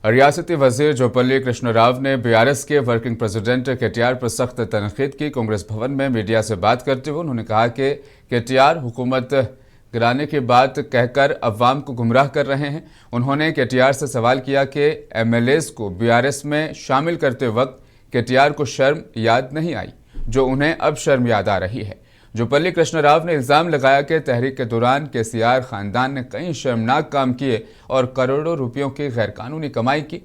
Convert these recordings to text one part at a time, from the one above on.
रियासती वजीर जोपल्ली कृष्ण राव ने बीआरएस के वर्किंग प्रेसिडेंट केटीआर पर सख्त तनकीद की। कांग्रेस भवन में मीडिया से बात करते हुए उन्होंने कहा कि केटीआर हुकूमत गिराने की बात कहकर अवाम को गुमराह कर रहे हैं। उन्होंने केटीआर से सवाल किया कि एमएलएज को बीआरएस में शामिल करते वक्त केटीआर को शर्म याद नहीं आई, जो उन्हें अब शर्म याद आ रही है। जोपल्ली कृष्ण राव ने इल्ज़ाम लगाया कि तहरीक के दौरान केसीआर खानदान ने कई शर्मनाक काम किए और करोड़ों रुपयों की गैरकानूनी कमाई की।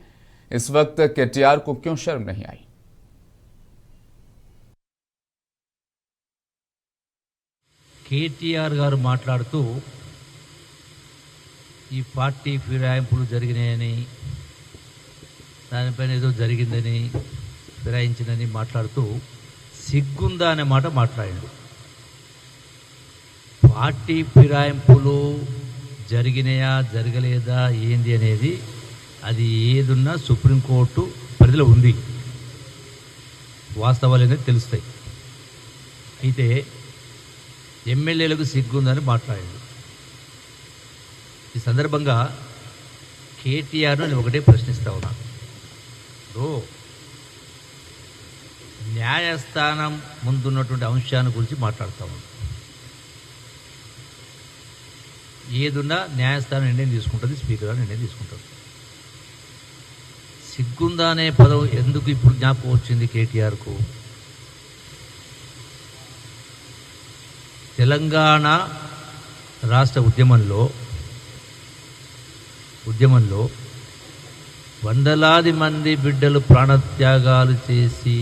इस वक्त केटीआर को क्यों शर्म नहीं आई? కేటీఆర్ గారు మాట్లాడుతూ ఈ పార్టీ ఫిరాయింపులు జరిగినాయని, దానిపైన ఏదో జరిగిందని, ఫిరాయించిందని మాట్లాడుతూ సిగ్గుందా అనే మాట మాట్లాడాడు. పార్టీ ఫిరాయింపులు జరిగినాయా జరగలేదా ఏంది అనేది అది ఏదున్నా సుప్రీంకోర్టు పరిధిలో ఉంది, వాస్తవాలు అనేది తెలుస్తాయి. అయితే ఎమ్మెల్యేలకు సిగ్గుందని మాట్లాడాడు. ఈ సందర్భంగా కేటీఆర్ను నేను ఒకటే ప్రశ్నిస్తా ఉన్నా. న్యాయస్థానం ముందున్నటువంటి అంశాన్ని గురించి మాట్లాడుతూ ఉన్నాను. ఏదున్నా న్యాయస్థానం నిర్ణయం తీసుకుంటుంది, స్పీకర్ గారు నిర్ణయం తీసుకుంటారు. సిగ్గుందా అనే పదం ఎందుకు ఇప్పుడు జ్ఞాపకం వచ్చింది కేటీఆర్కు? తెలంగాణ రాష్ట్ర ఉద్యమంలో వందలాది మంది బిడ్డలు ప్రాణత్యాగాలు చేసి